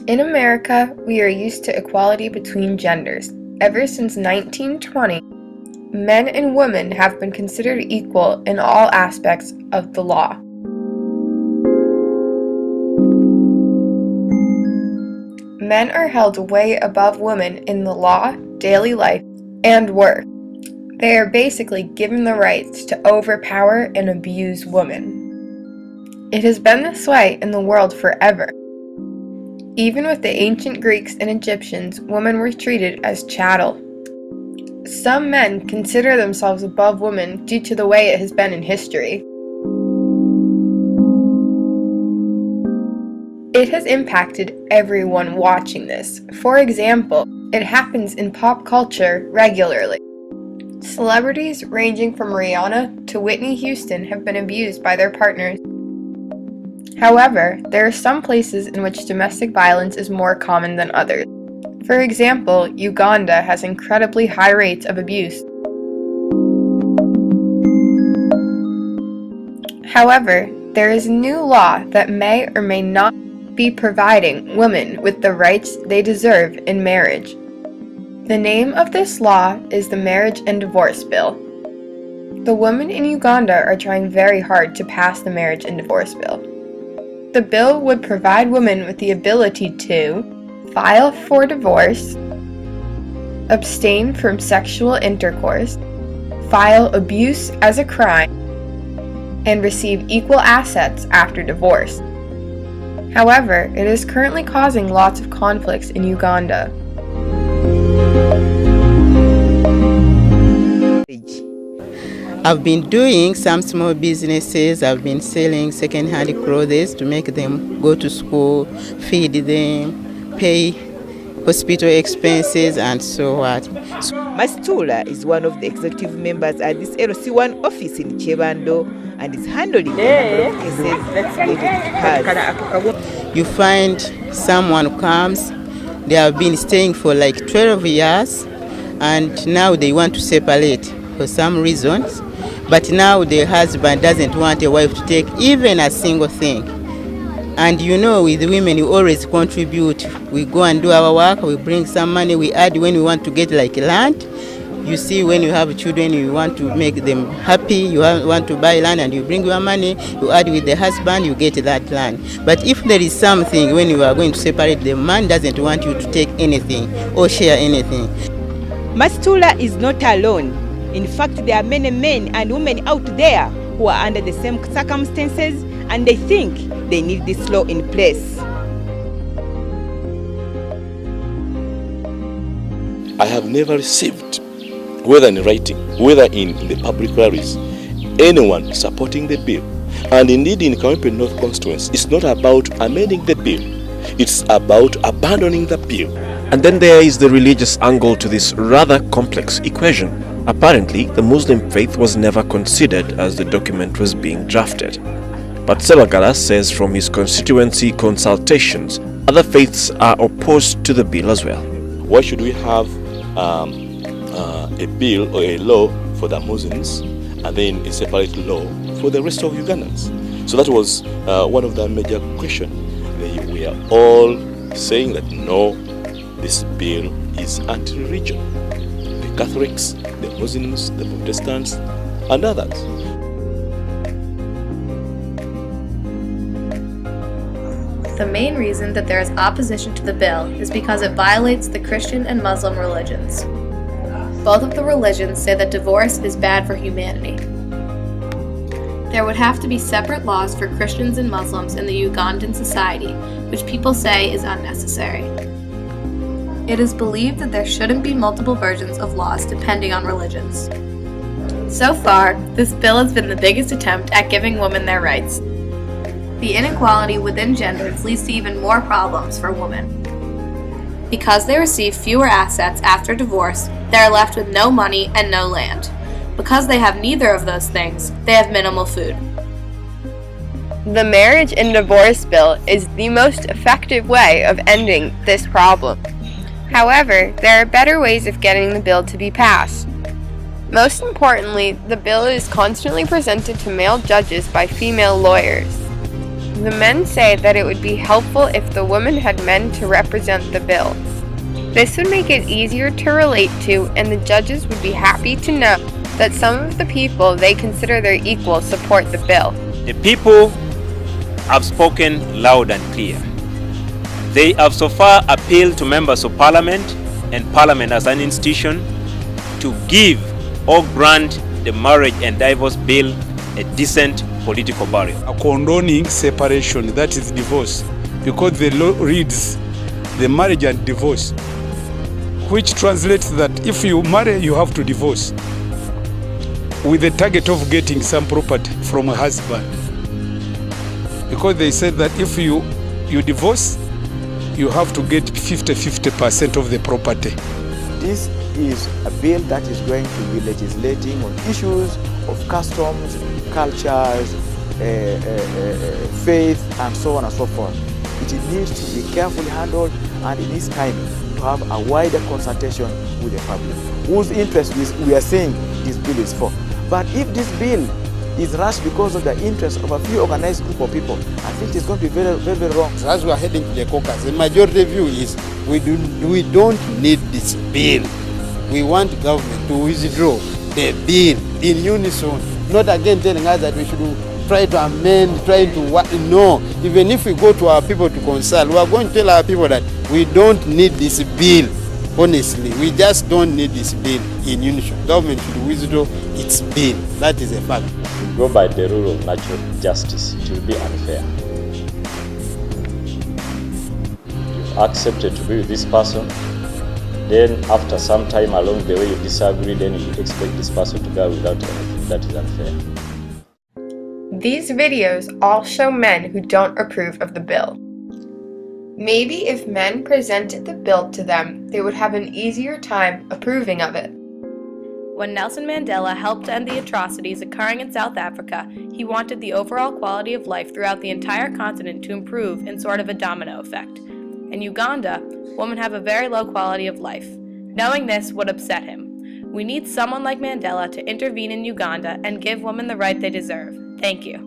In America, we are used to equality between genders. Ever since 1920, men and women have been considered equal in all aspects of the law. Men are held way above women in the law, daily life, and work. They are basically given the rights to overpower and abuse women. It has been this way in the world forever. Even with the ancient Greeks and Egyptians, women were treated as chattel. Some men consider themselves above women due to the way it has been in history. It has impacted everyone watching this. For example, it happens in pop culture regularly. Celebrities ranging from Rihanna to Whitney Houston have been abused by their partners. However, there are some places in which domestic violence is more common than others. For example, Uganda has incredibly high rates of abuse. However, there is a new law that may or may not be providing women with the rights they deserve in marriage. The name of this law is the Marriage and Divorce Bill. The women in Uganda are trying very hard to pass the Marriage and Divorce Bill. The bill would provide women with the ability to file for divorce, abstain from sexual intercourse, file abuse as a crime, and receive equal assets after divorce. However, it is currently causing lots of conflicts in Uganda. I've been doing some small businesses. I've been selling second-hand clothes to make them go to school, feed them, pay hospital expenses, and so what. Mastula is one of the executive members at this LC1 office in Chebando and is handling a number of cases related to her. You find someone who comes, they have been staying for like 12 years, and now they want to separate for some reasons. But now the husband doesn't want a wife to take even a single thing. And you know, with women, you always contribute. We go and do our work, we bring some money, we add when we want to get like land. You see, when you have children, you want to make them happy, you want to buy land and you bring your money, you add with the husband, you get that land. But if there is something when you are going to separate, the man doesn't want you to take anything or share anything. Mastula is not alone. In fact, there are many men and women out there who are under the same circumstances and they think they need this law in place. I have never received, whether in writing, whether in the public rallies, anyone supporting the bill. And indeed in Kawempe North constituency, it's not about amending the bill, it's about abandoning the bill. And then there is the religious angle to this rather complex equation. Apparently, the Muslim faith was never considered as the document was being drafted. But Sebagala says from his constituency consultations, other faiths are opposed to the bill as well. Why should we have a bill or a law for the Muslims and then a separate law for the rest of Ugandans? So that was one of the major questions. We are all saying that no, this bill is anti-religion. The Catholics, the Muslims, the Protestants, and others. The main reason that there is opposition to the bill is because it violates the Christian and Muslim religions. Both of the religions say that divorce is bad for humanity. There would have to be separate laws for Christians and Muslims in the Ugandan society, which people say is unnecessary. It is believed that there shouldn't be multiple versions of laws depending on religions. So far, this bill has been the biggest attempt at giving women their rights. The inequality within genders leads to even more problems for women. Because they receive fewer assets after divorce, they are left with no money and no land. Because they have neither of those things, they have minimal food. The Marriage and Divorce Bill is the most effective way of ending this problem. However, there are better ways of getting the bill to be passed. Most importantly, the bill is constantly presented to male judges by female lawyers. The men say that it would be helpful if the women had men to represent the bill. This would make it easier to relate to, and the judges would be happy to know that some of the people they consider their equals support the bill. The people have spoken loud and clear. They have so far appealed to members of parliament and parliament as an institution to give or grant the marriage and divorce bill a decent political burial. Condoning separation, that is divorce, because the law reads the marriage and divorce, which translates that if you marry, you have to divorce, with the target of getting some property from a husband. Because they said that if you divorce, you have to get 50% of the property. This is a bill that is going to be legislating on issues of customs, cultures, faith, and so on and so forth. It needs to be carefully handled, and it is time to have a wider consultation with the public, whose interest we are saying this bill is for. But if this bill is rushed because of the interest of a few organized group of people, I think it's going to be very, very, very wrong. As we are heading to the caucus, the majority view is we don't need this bill. We want government to withdraw the bill in unison, not again telling us that we should try to amend, try to what. No, even if we go to our people to consult, we are going to tell our people that we don't need this bill. Honestly, we just don't need this bill in unison. Government should withdraw its bill. That is a fact. To go by the rule of natural justice, it will be unfair. You've accepted to be with this person, then after some time along the way you disagree, then you expect this person to go without anything. That is unfair. These videos all show men who don't approve of the bill. Maybe if men presented the bill to them, they would have an easier time approving of it. When Nelson Mandela helped end the atrocities occurring in South Africa, he wanted the overall quality of life throughout the entire continent to improve in sort of a domino effect. In Uganda, women have a very low quality of life. Knowing this would upset him. We need someone like Mandela to intervene in Uganda and give women the right they deserve. Thank you.